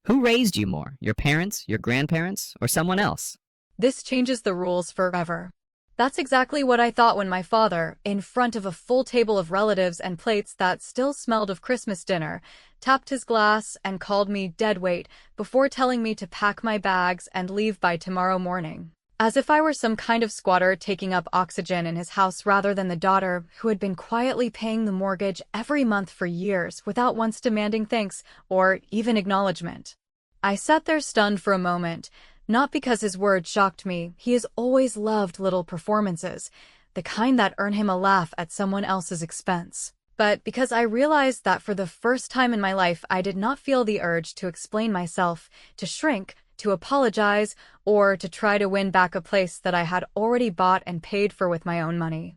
Who raised you more, your parents, your grandparents, or someone else? This changes the rules forever. That's exactly what I thought when my father, in front of a full table of relatives and plates that still smelled of Christmas dinner, tapped his glass and called me dead weight before telling me to pack my bags and leave by tomorrow morning. As if I were some kind of squatter taking up oxygen in his house rather than the daughter who had been quietly paying the mortgage every month for years without once demanding thanks or even acknowledgement. I sat there stunned for a moment. Not because his words shocked me, he has always loved little performances, the kind that earn him a laugh at someone else's expense. But because I realized that for the first time in my life I did not feel the urge to explain myself, to shrink, to apologize, or to try to win back a place that I had already bought and paid for with my own money.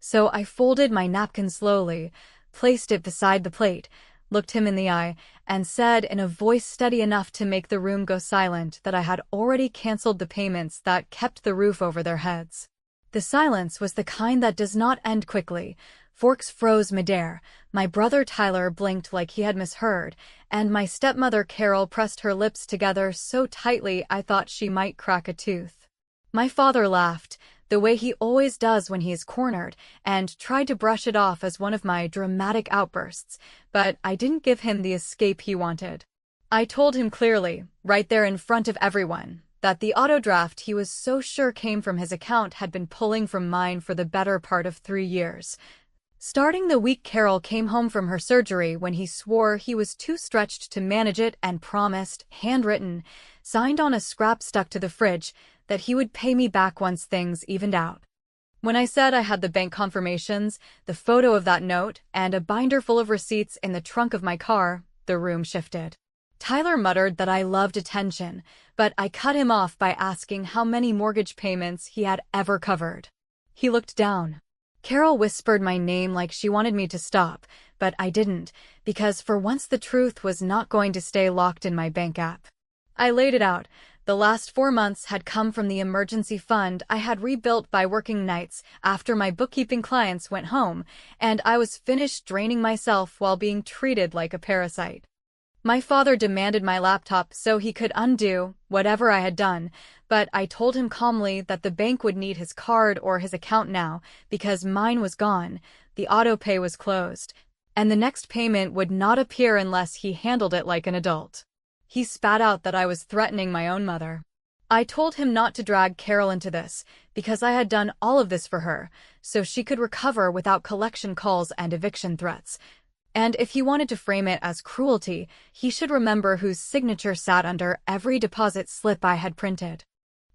So I folded my napkin slowly, placed it beside the plate, looked him in the eye, and said in a voice steady enough to make the room go silent that I had already canceled the payments that kept the roof over their heads. The silence was the kind that does not end quickly. Forks froze midair, my brother Tyler blinked like he had misheard, and my stepmother Carol pressed her lips together so tightly I thought she might crack a tooth. My father laughed, the way he always does when he is cornered, and tried to brush it off as one of my dramatic outbursts, but I didn't give him the escape he wanted. I told him clearly, right there in front of everyone, that the auto draft he was so sure came from his account had been pulling from mine for the better part of 3 years. Starting the week Carol came home from her surgery when he swore he was too stretched to manage it and promised, handwritten, signed on a scrap stuck to the fridge, that he would pay me back once things evened out. When I said I had the bank confirmations, the photo of that note, and a binder full of receipts in the trunk of my car, the room shifted. Tyler muttered that I loved attention, but I cut him off by asking how many mortgage payments he had ever covered. He looked down. Carol whispered my name like she wanted me to stop, but I didn't, because for once the truth was not going to stay locked in my bank app. I laid it out. The last 4 months had come from the emergency fund I had rebuilt by working nights after my bookkeeping clients went home, and I was finished draining myself while being treated like a parasite. My father demanded my laptop so he could undo whatever I had done, but I told him calmly that the bank would need his card or his account now because mine was gone, the auto pay was closed, and the next payment would not appear unless he handled it like an adult. He spat out that I was threatening my own mother. I told him not to drag Carol into this, because I had done all of this for her, so she could recover without collection calls and eviction threats. And if he wanted to frame it as cruelty, he should remember whose signature sat under every deposit slip I had printed.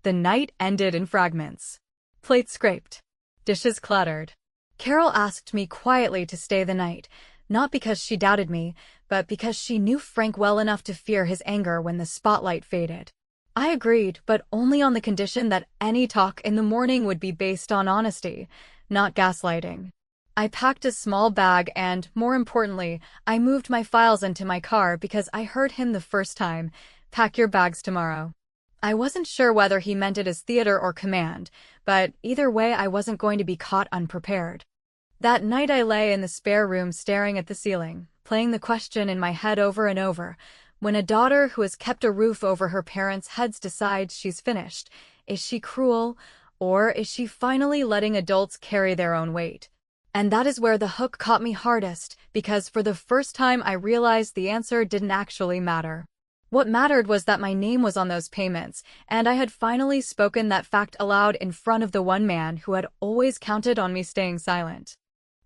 The night ended in fragments. Plates scraped. Dishes clattered. Carol asked me quietly to stay the night, not because she doubted me, but because she knew Frank well enough to fear his anger when the spotlight faded. I agreed, but only on the condition that any talk in the morning would be based on honesty, not gaslighting. I packed a small bag and, more importantly, I moved my files into my car because I heard him the first time, "Pack your bags tomorrow." I wasn't sure whether he meant it as theater or command, but either way I wasn't going to be caught unprepared. That night I lay in the spare room staring at the ceiling, playing the question in my head over and over. When a daughter who has kept a roof over her parents' heads decides she's finished, is she cruel, or is she finally letting adults carry their own weight? And that is where the hook caught me hardest, because for the first time I realized the answer didn't actually matter. What mattered was that my name was on those payments, and I had finally spoken that fact aloud in front of the one man who had always counted on me staying silent.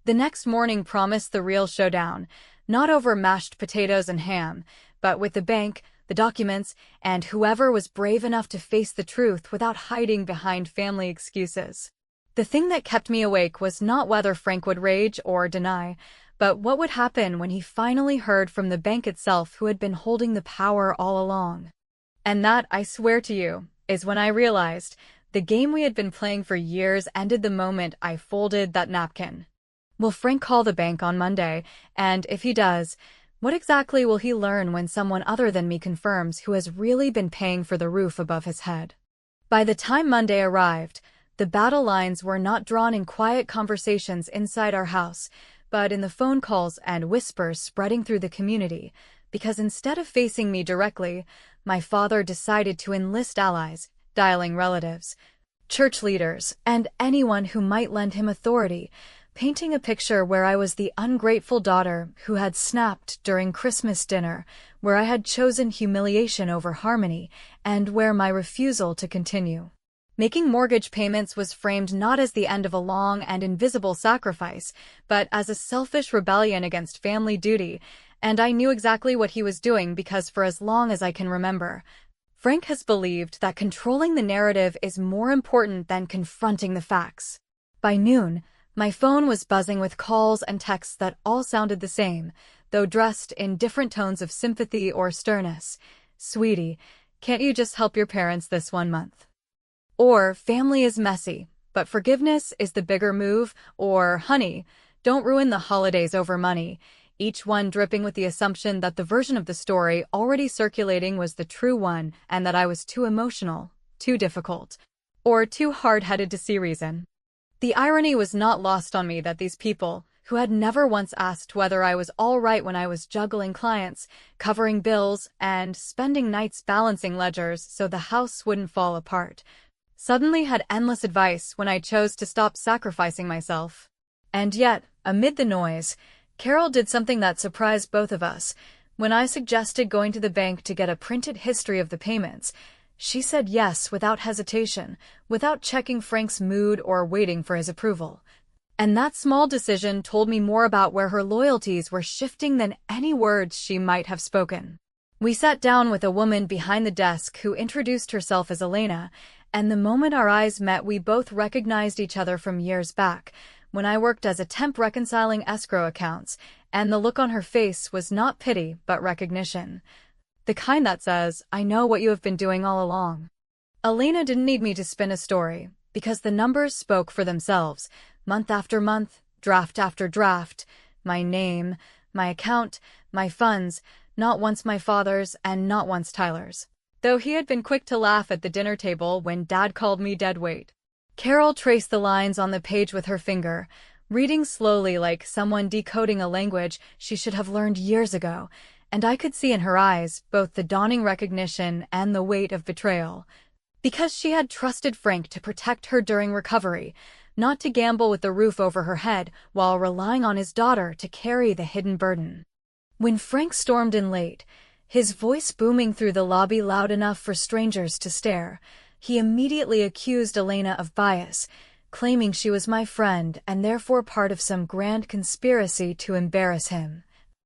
The next morning promised the real showdown, not over mashed potatoes and ham, but with the bank, the documents, and whoever was brave enough to face the truth without hiding behind family excuses. The thing that kept me awake was not whether Frank would rage or deny, but what would happen when he finally heard from the bank itself who had been holding the power all along. And that, I swear to you, is when I realized the game we had been playing for years ended the moment I folded that napkin. Will Frank call the bank on Monday? And if he does, what exactly will he learn when someone other than me confirms who has really been paying for the roof above his head? By the time Monday arrived, the battle lines were not drawn in quiet conversations inside our house, but in the phone calls and whispers spreading through the community. because instead of facing me directly, my father decided to enlist allies, dialing relatives, church leaders, and anyone who might lend him authority, painting a picture where I was the ungrateful daughter who had snapped during Christmas dinner, where I had chosen humiliation over harmony, and where my refusal to continue making mortgage payments was framed not as the end of a long and invisible sacrifice, but as a selfish rebellion against family duty, and I knew exactly what he was doing because for as long as I can remember, Frank has believed that controlling the narrative is more important than confronting the facts. By noon, my phone was buzzing with calls and texts that all sounded the same, though dressed in different tones of sympathy or sternness. "Sweetie, can't you just help your parents this 1 month?" Or, "Family is messy, but forgiveness is the bigger move," or, "Honey, don't ruin the holidays over money," each one dripping with the assumption that the version of the story already circulating was the true one and that I was too emotional, too difficult, or too hard-headed to see reason. The irony was not lost on me that these people, who had never once asked whether I was all right when I was juggling clients, covering bills, and spending nights balancing ledgers so the house wouldn't fall apart, suddenly had endless advice when I chose to stop sacrificing myself. And yet, amid the noise, Carol did something that surprised both of us. When I suggested going to the bank to get a printed history of the payments, she said yes without hesitation, without checking Frank's mood or waiting for his approval. And that small decision told me more about where her loyalties were shifting than any words she might have spoken. We sat down with a woman behind the desk who introduced herself as Elena, and the moment our eyes met we both recognized each other from years back, when I worked as a temp reconciling escrow accounts, and the look on her face was not pity but recognition. The kind that says, "I know what you have been doing all along." Elena didn't need me to spin a story, because the numbers spoke for themselves, month after month, draft after draft, my name, my account, my funds, not once my father's and not once Tyler's, though he had been quick to laugh at the dinner table when Dad called me deadweight. Carol traced the lines on the page with her finger, reading slowly like someone decoding a language she should have learned years ago, and I could see in her eyes both the dawning recognition and the weight of betrayal. Because she had trusted Frank to protect her during recovery, not to gamble with the roof over her head while relying on his daughter to carry the hidden burden. When Frank stormed in late, his voice booming through the lobby loud enough for strangers to stare, he immediately accused Elena of bias, claiming she was my friend and therefore part of some grand conspiracy to embarrass him.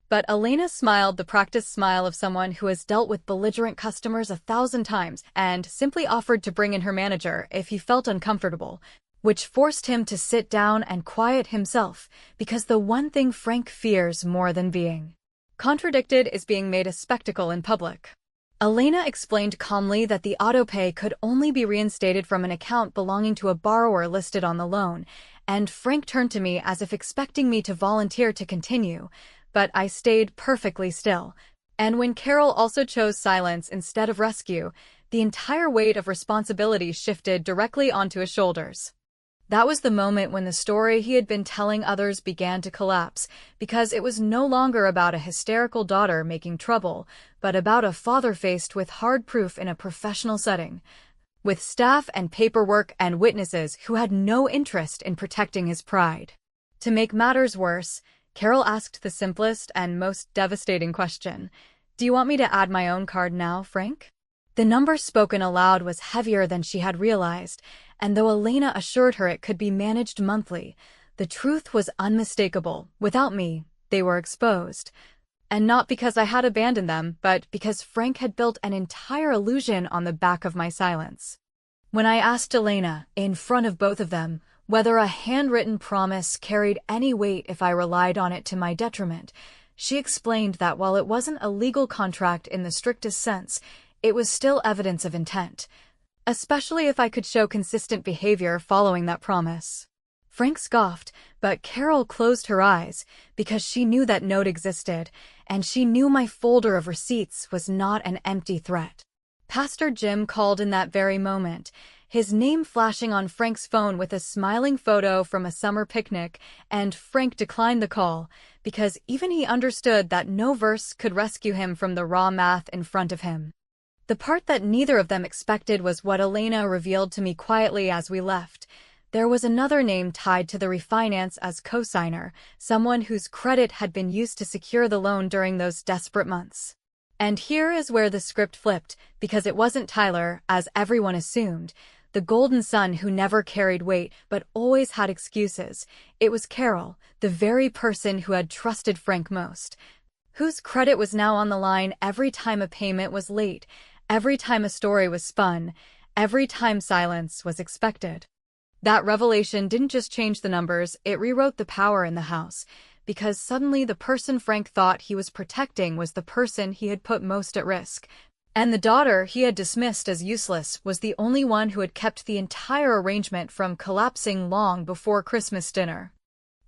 But Elena smiled the practiced smile of someone who has dealt with belligerent customers 1,000 times and simply offered to bring in her manager if he felt uncomfortable, which forced him to sit down and quiet himself, because the one thing Frank fears more than being contradicted is being made a spectacle in public. Elena explained calmly that the autopay could only be reinstated from an account belonging to a borrower listed on the loan, and Frank turned to me as if expecting me to volunteer to continue, but I stayed perfectly still. And when Carol also chose silence instead of rescue, the entire weight of responsibility shifted directly onto his shoulders. That was the moment when the story he had been telling others began to collapse, because it was no longer about a hysterical daughter making trouble, but about a father faced with hard proof in a professional setting, with staff and paperwork and witnesses who had no interest in protecting his pride. To make matters worse, Carol asked the simplest and most devastating question. "Do you want me to add my own card now, Frank?" The number spoken aloud was heavier than she had realized, and though Elena assured her it could be managed monthly, the truth was unmistakable. Without me, they were exposed. And not because I had abandoned them, but because Frank had built an entire illusion on the back of my silence. When I asked Elena, in front of both of them, whether a handwritten promise carried any weight if I relied on it to my detriment, she explained that while it wasn't a legal contract in the strictest sense, it was still evidence of intent, especially if I could show consistent behavior following that promise. Frank scoffed, but Carol closed her eyes, because she knew that note existed, and she knew my folder of receipts was not an empty threat. Pastor Jim called in that very moment, his name flashing on Frank's phone with a smiling photo from a summer picnic, and Frank declined the call because even he understood that no verse could rescue him from the raw math in front of him. The part that neither of them expected was what Elena revealed to me quietly as we left. There was another name tied to the refinance as cosigner, someone whose credit had been used to secure the loan during those desperate months. And here is where the script flipped, because it wasn't Tyler, as everyone assumed, the golden son who never carried weight but always had excuses. It was Carol, the very person who had trusted Frank most, whose credit was now on the line every time a payment was late, every time a story was spun, every time silence was expected. That revelation didn't just change the numbers, it rewrote the power in the house, because suddenly the person Frank thought he was protecting was the person he had put most at risk. And the daughter he had dismissed as useless was the only one who had kept the entire arrangement from collapsing long before Christmas dinner.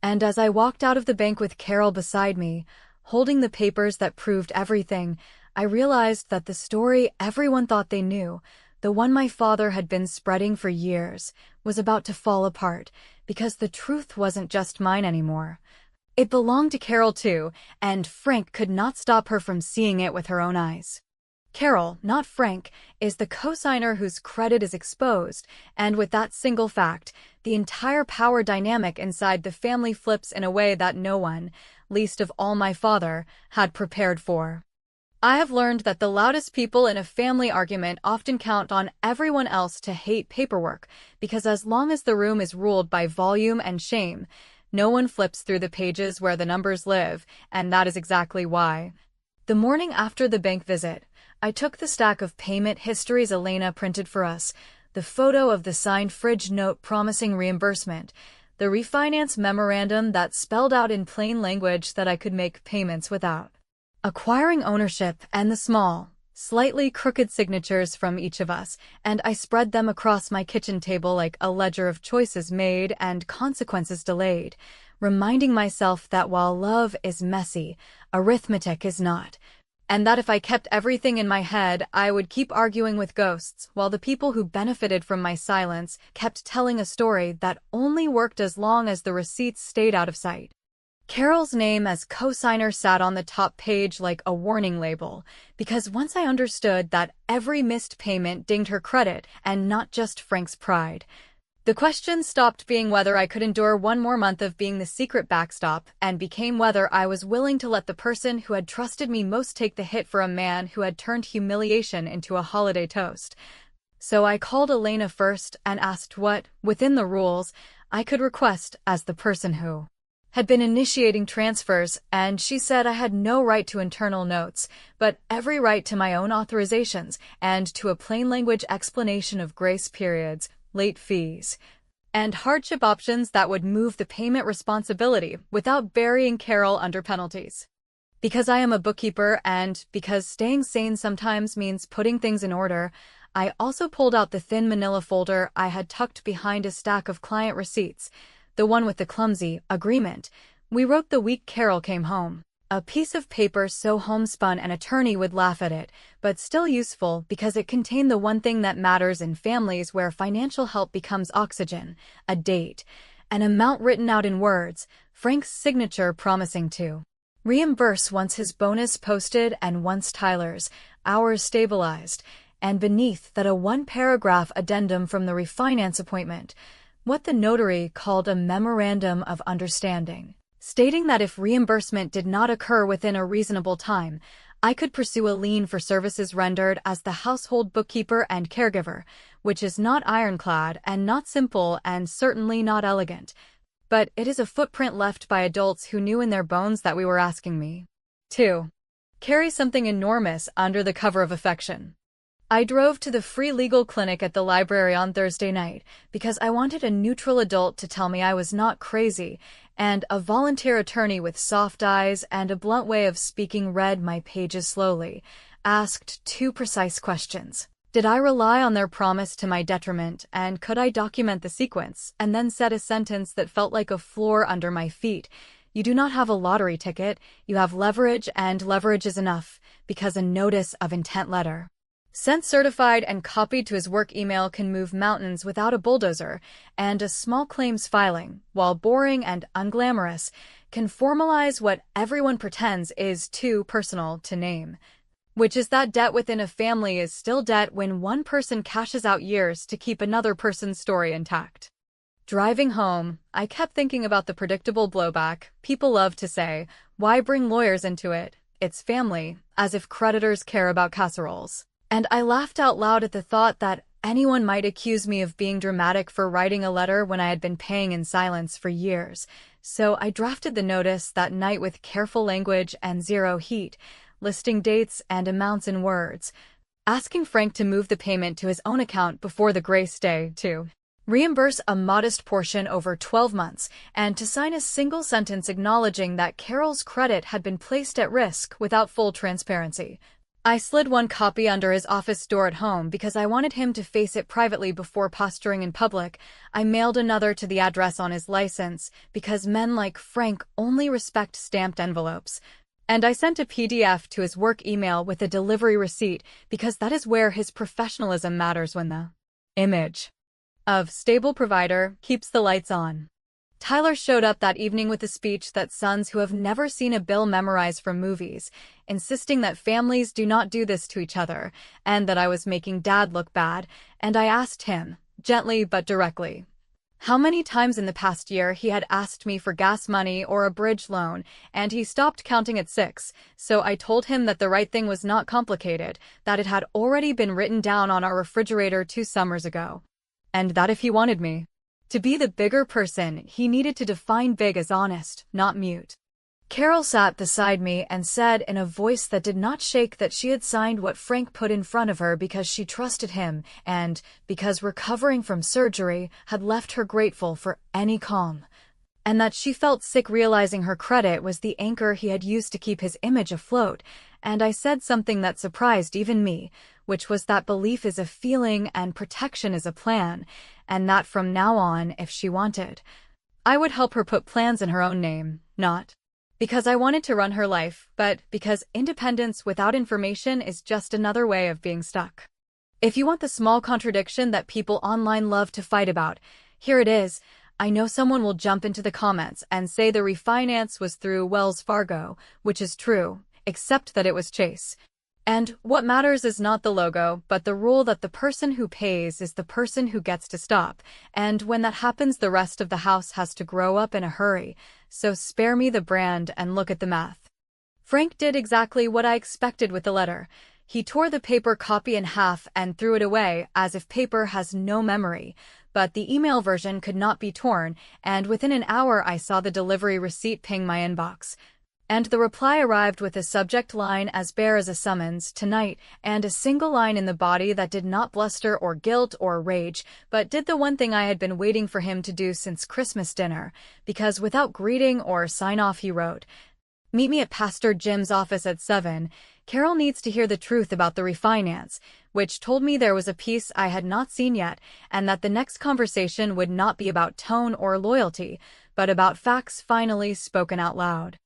And as I walked out of the bank with Carol beside me, holding the papers that proved everything, I realized that the story everyone thought they knew, the one my father had been spreading for years, was about to fall apart, because the truth wasn't just mine anymore. It belonged to Carol too, and Frank could not stop her from seeing it with her own eyes. Carol, not Frank, is the cosigner whose credit is exposed, and with that single fact, the entire power dynamic inside the family flips in a way that no one, least of all my father, had prepared for. I have learned that the loudest people in a family argument often count on everyone else to hate paperwork, because as long as the room is ruled by volume and shame, no one flips through the pages where the numbers live, and that is exactly why. The morning after the bank visit, I took the stack of payment histories Elena printed for us, the photo of the signed fridge note promising reimbursement, the refinance memorandum that spelled out in plain language that I could make payments without acquiring ownership, and the small, slightly crooked signatures from each of us, and I spread them across my kitchen table like a ledger of choices made and consequences delayed, reminding myself that while love is messy, arithmetic is not, and that if I kept everything in my head, I would keep arguing with ghosts, while the people who benefited from my silence kept telling a story that only worked as long as the receipts stayed out of sight. Carol's name as cosigner sat on the top page like a warning label, because once I understood that every missed payment dinged her credit and not just Frank's pride, the question stopped being whether I could endure one more month of being the secret backstop and became whether I was willing to let the person who had trusted me most take the hit for a man who had turned humiliation into a holiday toast. So I called Elena first and asked what, within the rules, I could request as the person who had been initiating transfers, and she said I had no right to internal notes, but every right to my own authorizations and to a plain language explanation of grace periods, late fees, and hardship options that would move the payment responsibility without burying Carol under penalties. Because I am a bookkeeper and because staying sane sometimes means putting things in order, I also pulled out the thin manila folder I had tucked behind a stack of client receipts, the one with the clumsy agreement we wrote the week Carol came home. A piece of paper so homespun an attorney would laugh at it, but still useful because it contained the one thing that matters in families where financial help becomes oxygen: a date, an amount written out in words, Frank's signature promising to reimburse once his bonus posted and once Tyler's hours stabilized, and beneath that a one-paragraph addendum from the refinance appointment, what the notary called a memorandum of understanding, stating that if reimbursement did not occur within a reasonable time, I could pursue a lien for services rendered as the household bookkeeper and caregiver, which is not ironclad and not simple and certainly not elegant, but it is a footprint left by adults who knew in their bones that we were asking me to carry something enormous under the cover of affection. I drove to the free legal clinic at the library on Thursday night because I wanted a neutral adult to tell me I was not crazy, and a volunteer attorney with soft eyes and a blunt way of speaking read my pages slowly, asked two precise questions. Did I rely on their promise to my detriment, and could I document the sequence, and then said a sentence that felt like a floor under my feet? You do not have a lottery ticket, you have leverage, and leverage is enough, because a notice of intent letter Sent certified and copied to his work email can move mountains without a bulldozer, and a small claims filing, while boring and unglamorous, can formalize what everyone pretends is too personal to name. Which is that debt within a family is still debt when one person cashes out years to keep another person's story intact. Driving home, I kept thinking about the predictable blowback. People love to say, "Why bring lawyers into it? It's family," as if creditors care about casseroles. And I laughed out loud at the thought that anyone might accuse me of being dramatic for writing a letter when I had been paying in silence for years. So I drafted the notice that night with careful language and zero heat, listing dates and amounts in words, asking Frank to move the payment to his own account before the grace day, to reimburse a modest portion over 12 months, and to sign a single sentence acknowledging that Carol's credit had been placed at risk without full transparency. I slid one copy under his office door at home because I wanted him to face it privately before posturing in public. I mailed another to the address on his license because men like Frank only respect stamped envelopes. And I sent a PDF to his work email with a delivery receipt because that is where his professionalism matters when the image of stable provider keeps the lights on. Tyler showed up that evening with a speech that sons who have never seen a bill memorize from movies, insisting that families do not do this to each other, and that I was making Dad look bad, and I asked him, gently but directly, how many times in the past year he had asked me for gas money or a bridge loan, and he stopped counting at 6, so I told him that the right thing was not complicated, that it had already been written down on our refrigerator 2 summers ago, and that if he wanted me to be the bigger person, he needed to define big as honest, not mute. Carol sat beside me and said in a voice that did not shake that she had signed what Frank put in front of her because she trusted him and because recovering from surgery had left her grateful for any calm, and that she felt sick realizing her credit was the anchor he had used to keep his image afloat. And I said something that surprised even me, which was that belief is a feeling and protection is a plan, and that from now on, if she wanted, I would help her put plans in her own name, not because I wanted to run her life, but because independence without information is just another way of being stuck. If you want the small contradiction that people online love to fight about, here it is. I know someone will jump into the comments and say the refinance was through Wells Fargo, which is true, except that it was Chase. And what matters is not the logo, but the rule that the person who pays is the person who gets to stop, and when that happens the rest of the house has to grow up in a hurry, so spare me the brand and look at the math. Frank did exactly what I expected with the letter. He tore the paper copy in half and threw it away as if paper has no memory, but the email version could not be torn, and within an hour I saw the delivery receipt ping my inbox. And the reply arrived with a subject line as bare as a summons, tonight, and a single line in the body that did not bluster or guilt or rage, but did the one thing I had been waiting for him to do since Christmas dinner, because without greeting or sign-off he wrote, "Meet me at Pastor Jim's office at 7. Carol needs to hear the truth about the refinance," which told me there was a piece I had not seen yet, and that the next conversation would not be about tone or loyalty, but about facts finally spoken out loud.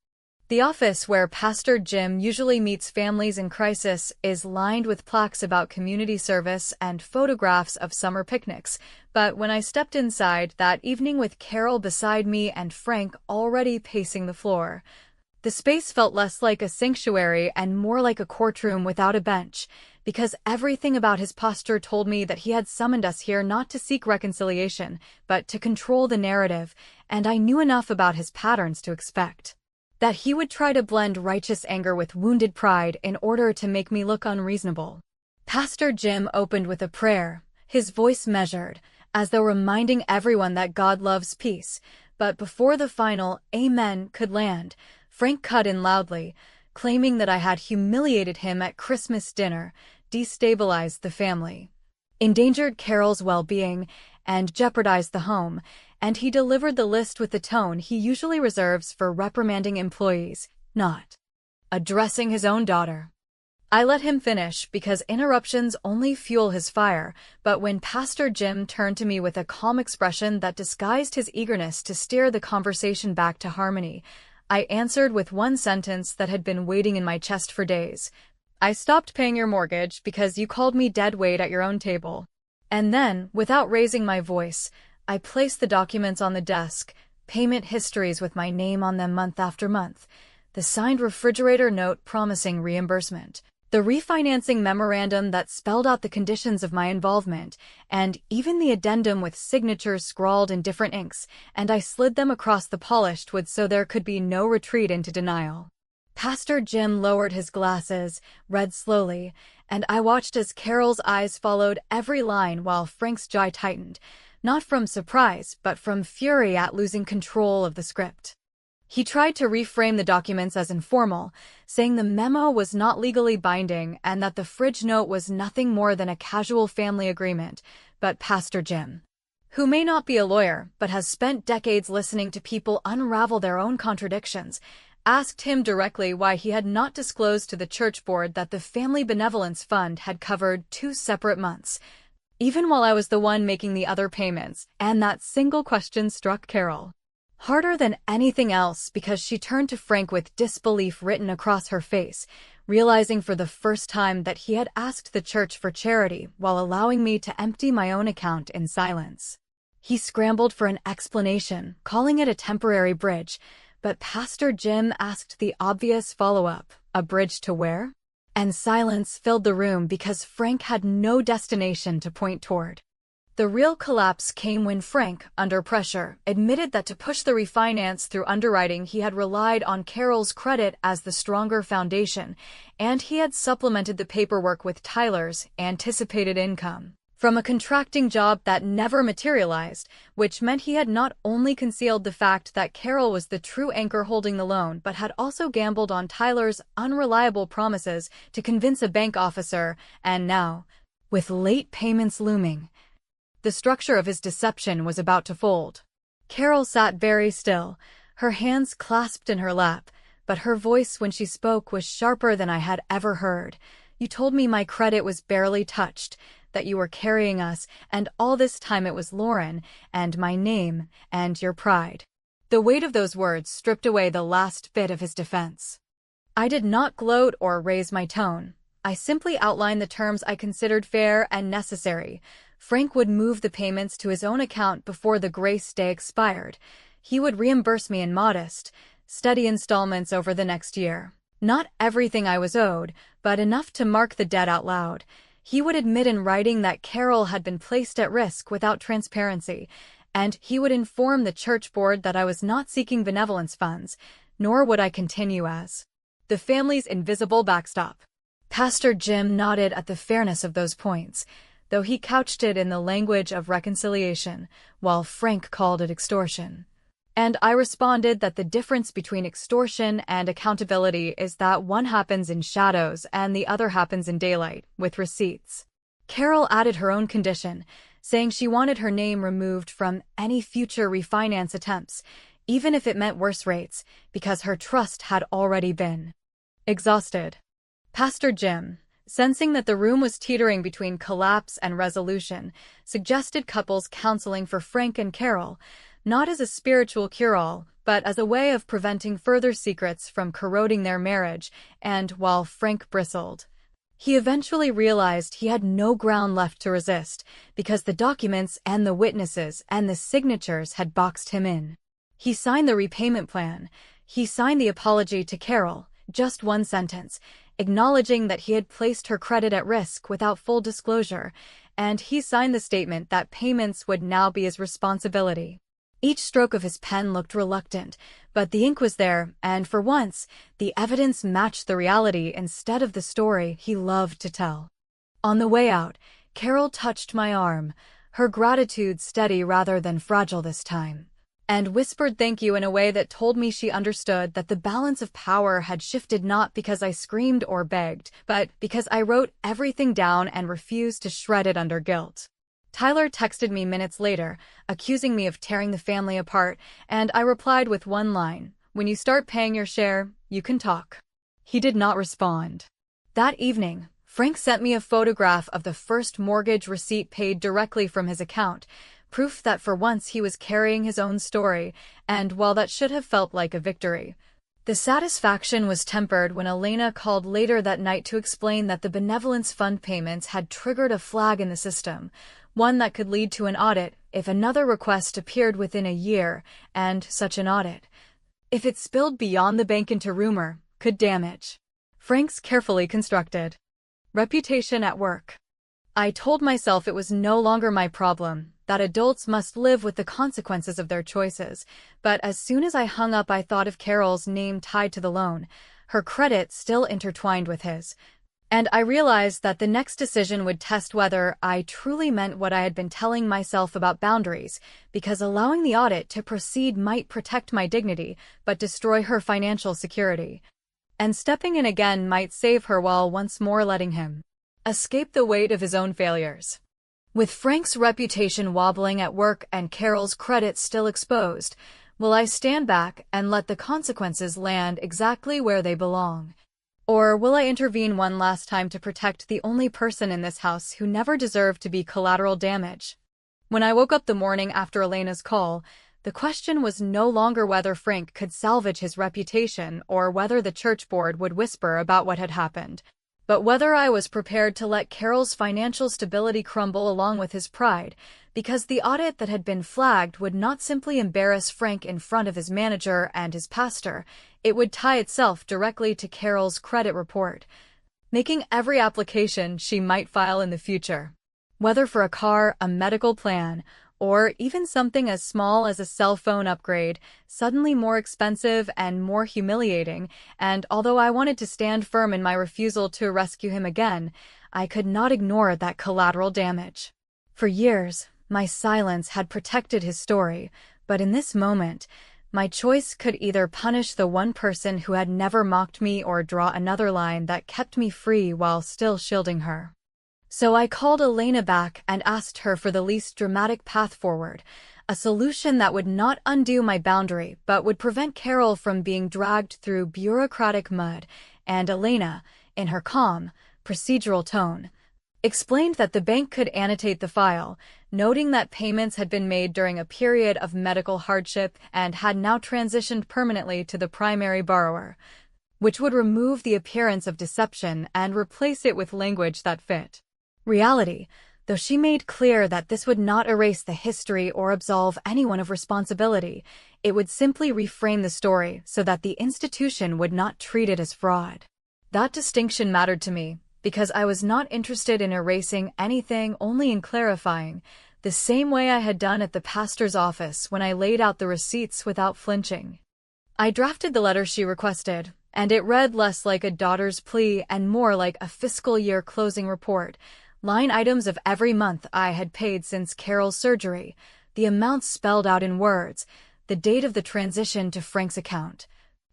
The office where Pastor Jim usually meets families in crisis is lined with plaques about community service and photographs of summer picnics, but when I stepped inside that evening with Carol beside me and Frank already pacing the floor, the space felt less like a sanctuary and more like a courtroom without a bench, because everything about his posture told me that he had summoned us here not to seek reconciliation, but to control the narrative, and I knew enough about his patterns to expect that he would try to blend righteous anger with wounded pride in order to make me look unreasonable. Pastor Jim opened with a prayer, his voice measured, as though reminding everyone that God loves peace, but before the final amen could land, Frank cut in loudly, claiming that I had humiliated him at Christmas dinner, destabilized the family, endangered Carol's well-being, and jeopardized the home, and he delivered the list with the tone he usually reserves for reprimanding employees, not addressing his own daughter. I let him finish because interruptions only fuel his fire, but when Pastor Jim turned to me with a calm expression that disguised his eagerness to steer the conversation back to harmony, I answered with one sentence that had been waiting in my chest for days. I stopped paying your mortgage because you called me dead weight at your own table. And then, without raising my voice, I placed the documents on the desk, payment histories with my name on them month after month, the signed refrigerator note promising reimbursement, the refinancing memorandum that spelled out the conditions of my involvement, and even the addendum with signatures scrawled in different inks, and I slid them across the polished wood so there could be no retreat into denial. Pastor Jim lowered his glasses, read slowly, and I watched as Carol's eyes followed every line while Frank's jaw tightened, not from surprise but from fury at losing control of the script. He tried to reframe the documents as informal, saying the memo was not legally binding and that the fridge note was nothing more than a casual family agreement, but Pastor Jim, who may not be a lawyer but has spent decades listening to people unravel their own contradictions, asked him directly why he had not disclosed to the church board that the Family Benevolence Fund had covered 2 separate months, even while I was the one making the other payments, and that single question struck Carol harder than anything else because she turned to Frank with disbelief written across her face, realizing for the first time that he had asked the church for charity while allowing me to empty my own account in silence. He scrambled for an explanation, calling it a temporary bridge, but Pastor Jim asked the obvious follow-up, a bridge to where? And silence filled the room because Frank had no destination to point toward. The real collapse came when Frank, under pressure, admitted that to push the refinance through underwriting he had relied on Carol's credit as the stronger foundation, and he had supplemented the paperwork with Tyler's anticipated income from a contracting job that never materialized, which meant he had not only concealed the fact that Carol was the true anchor holding the loan but had also gambled on Tyler's unreliable promises to convince a bank officer, and now, with late payments looming, the structure of his deception was about to fold. Carol sat very still, her hands clasped in her lap, but her voice when she spoke was sharper than I had ever heard. You told me my credit was barely touched, that you were carrying us, and all this time it was Lauren, and my name, and your pride. The weight of those words stripped away the last bit of his defense. I did not gloat or raise my tone. I simply outlined the terms I considered fair and necessary. Frank would move the payments to his own account before the grace day expired. He would reimburse me in modest, steady installments over the next year. Not everything I was owed, but enough to mark the debt out loud. He would admit in writing that Carol had been placed at risk without transparency, and he would inform the church board that I was not seeking benevolence funds, nor would I continue as the family's invisible backstop. Pastor Jim nodded at the fairness of those points, though he couched it in the language of reconciliation, while Frank called it extortion. And I responded that the difference between extortion and accountability is that one happens in shadows and the other happens in daylight, with receipts. Carol added her own condition, saying she wanted her name removed from any future refinance attempts, even if it meant worse rates, because her trust had already been exhausted. Pastor Jim, sensing that the room was teetering between collapse and resolution, suggested couples counseling for Frank and Carol, not as a spiritual cure-all, but as a way of preventing further secrets from corroding their marriage, and while Frank bristled, he eventually realized he had no ground left to resist, because the documents and the witnesses and the signatures had boxed him in. He signed the repayment plan. He signed the apology to Carol, just one sentence, acknowledging that he had placed her credit at risk without full disclosure, and he signed the statement that payments would now be his responsibility. Each stroke of his pen looked reluctant, but the ink was there, and for once, the evidence matched the reality instead of the story he loved to tell. On the way out, Carol touched my arm, her gratitude steady rather than fragile this time, and whispered thank you in a way that told me she understood that the balance of power had shifted not because I screamed or begged, but because I wrote everything down and refused to shred it under guilt. Tyler texted me minutes later, accusing me of tearing the family apart, and I replied with one line, "When you start paying your share, you can talk." He did not respond. That evening, Frank sent me a photograph of the first mortgage receipt paid directly from his account, proof that for once he was carrying his own story, and while that should have felt like a victory, The satisfaction was tempered when Elena called later that night to explain that the benevolence fund payments had triggered a flag in the system, one that could lead to an audit if another request appeared within a year, and such an audit, if it spilled beyond the bank into rumor, could damage Frank's carefully constructed reputation at work. I told myself it was no longer my problem, that adults must live with the consequences of their choices, but as soon as I hung up I thought of Carol's name tied to the loan, her credit still intertwined with his, and I realized that the next decision would test whether I truly meant what I had been telling myself about boundaries, because allowing the audit to proceed might protect my dignity but destroy her financial security, and stepping in again might save her while once more letting him escape the weight of his own failures. With Frank's reputation wobbling at work and Carol's credit still exposed, will I stand back and let the consequences land exactly where they belong? Or will I intervene one last time to protect the only person in this house who never deserved to be collateral damage? When I woke up the morning after Elena's call, the question was no longer whether Frank could salvage his reputation or whether the church board would whisper about what had happened, but whether I was prepared to let Carol's financial stability crumble along with his pride, because the audit that had been flagged would not simply embarrass Frank in front of his manager and his pastor, it would tie itself directly to Carol's credit report, making every application she might file in the future, whether for a car, a medical plan, or even something as small as a cell phone upgrade, suddenly more expensive and more humiliating, and although I wanted to stand firm in my refusal to rescue him again, I could not ignore that collateral damage. For years, my silence had protected his story, but in this moment, my choice could either punish the one person who had never mocked me or draw another line that kept me free while still shielding her. So I called Elena back and asked her for the least dramatic path forward, a solution that would not undo my boundary but would prevent Carol from being dragged through bureaucratic mud, and Elena, in her calm, procedural tone, explained that the bank could annotate the file, noting that payments had been made during a period of medical hardship and had now transitioned permanently to the primary borrower, which would remove the appearance of deception and replace it with language that fit reality, though she made clear that this would not erase the history or absolve anyone of responsibility. It would simply reframe the story so that the institution would not treat it as fraud. That distinction mattered to me, because I was not interested in erasing anything, only in clarifying, the same way I had done at the pastor's office when I laid out the receipts without flinching. I drafted the letter she requested, and it read less like a daughter's plea and more like a fiscal year closing report, line items of every month I had paid since Carol's surgery, the amounts spelled out in words, the date of the transition to Frank's account,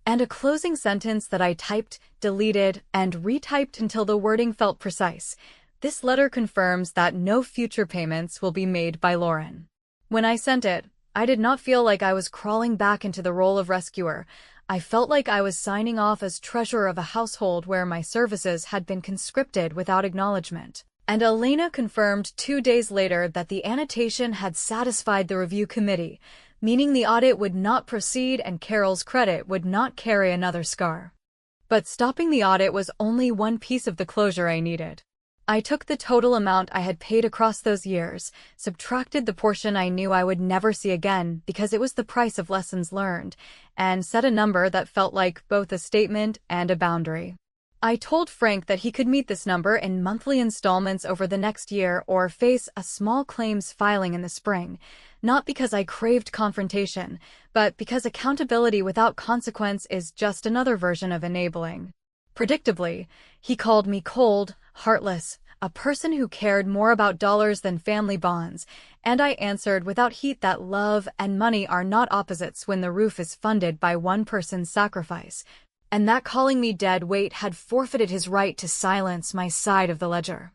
and a closing sentence that I typed, deleted, and retyped until the wording felt precise. This letter confirms that no future payments will be made by Lauren. When I sent it, I did not feel like I was crawling back into the role of rescuer. I felt like I was signing off as treasurer of a household where my services had been conscripted without acknowledgement. And Elena confirmed 2 days later that the annotation had satisfied the review committee, meaning the audit would not proceed and Carol's credit would not carry another scar. But stopping the audit was only one piece of the closure I needed. I took the total amount I had paid across those years, subtracted the portion I knew I would never see again because it was the price of lessons learned, and set a number that felt like both a statement and a boundary. I told Frank that he could meet this number in monthly installments over the next year or face a small claims filing in the spring, not because I craved confrontation, but because accountability without consequence is just another version of enabling. Predictably, he called me cold, heartless, a person who cared more about dollars than family bonds, and I answered without heat that love and money are not opposites when the roof is funded by one person's sacrifice, and that calling me dead weight had forfeited his right to silence my side of the ledger.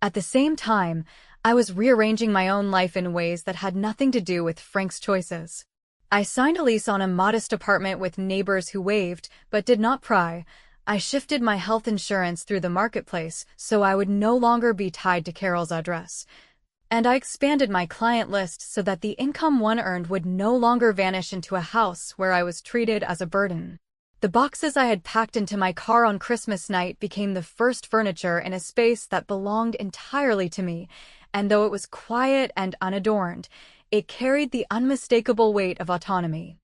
At the same time, I was rearranging my own life in ways that had nothing to do with Frank's choices. I signed a lease on a modest apartment with neighbors who waved, but did not pry. I shifted my health insurance through the marketplace so I would no longer be tied to Carol's address. And I expanded my client list so that the income one earned would no longer vanish into a house where I was treated as a burden. The boxes I had packed into my car on Christmas night became the first furniture in a space that belonged entirely to me, and though it was quiet and unadorned, it carried the unmistakable weight of autonomy.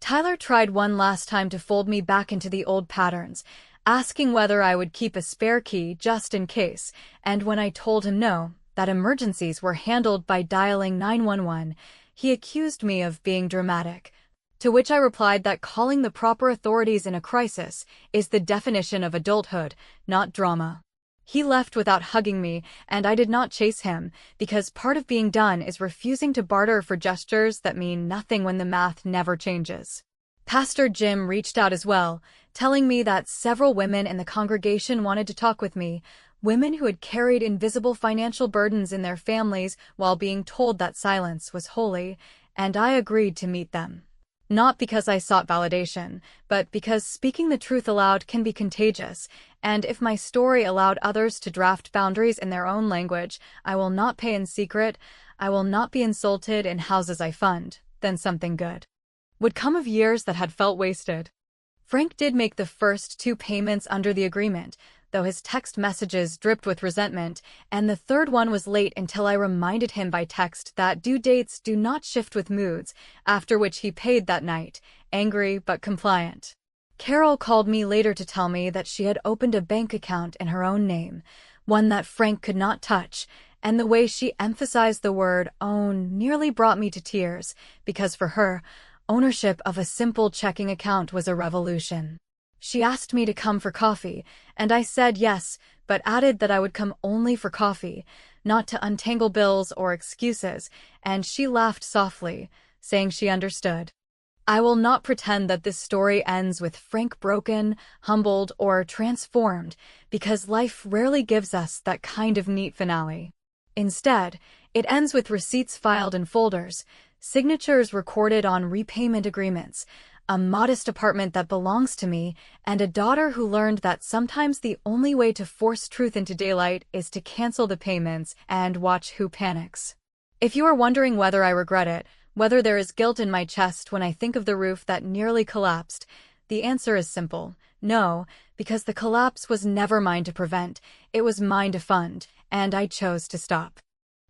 Tyler tried one last time to fold me back into the old patterns, asking whether I would keep a spare key just in case, and when I told him no, that emergencies were handled by dialing 911, he accused me of being dramatic. To which I replied that calling the proper authorities in a crisis is the definition of adulthood, not drama. He left without hugging me, and I did not chase him, because part of being done is refusing to barter for gestures that mean nothing when the math never changes. Pastor Jim reached out as well, telling me that several women in the congregation wanted to talk with me, women who had carried invisible financial burdens in their families while being told that silence was holy, and I agreed to meet them. Not because I sought validation, but because speaking the truth aloud can be contagious, and if my story allowed others to draft boundaries in their own language, I will not pay in secret, I will not be insulted in houses I fund, then something good would come of years that had felt wasted. Frank did make the first 2 payments under the agreement, though his text messages dripped with resentment, and the third one was late until I reminded him by text that due dates do not shift with moods, after which he paid that night, angry but compliant. Carol called me later to tell me that she had opened a bank account in her own name, one that Frank could not touch, and the way she emphasized the word own nearly brought me to tears, because for her, ownership of a simple checking account was a revolution. She asked me to come for coffee, and I said yes, but added that I would come only for coffee, not to untangle bills or excuses, and she laughed softly, saying she understood. I will not pretend that this story ends with Frank broken, humbled, or transformed, because life rarely gives us that kind of neat finale. Instead, it ends with receipts filed in folders, signatures recorded on repayment agreements, a modest apartment that belongs to me, and a daughter who learned that sometimes the only way to force truth into daylight is to cancel the payments and watch who panics. If you are wondering whether I regret it, whether there is guilt in my chest when I think of the roof that nearly collapsed, the answer is simple: no, because the collapse was never mine to prevent, it was mine to fund, and I chose to stop.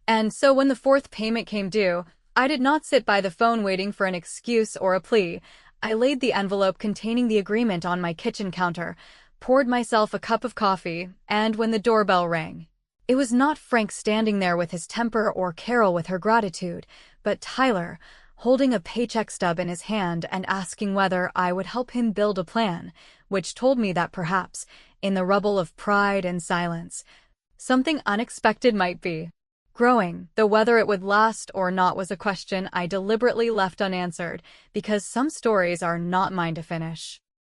And so when the 4th payment came due, I did not sit by the phone waiting for an excuse or a plea. I laid the envelope containing the agreement on my kitchen counter, poured myself a cup of coffee, and when the doorbell rang, it was not Frank standing there with his temper or Carol with her gratitude, but Tyler, holding a paycheck stub in his hand and asking whether I would help him build a plan, which told me that perhaps, in the rubble of pride and silence, something unexpected might be growing, though whether it would last or not was a question I deliberately left unanswered, because some stories are not mine to finish.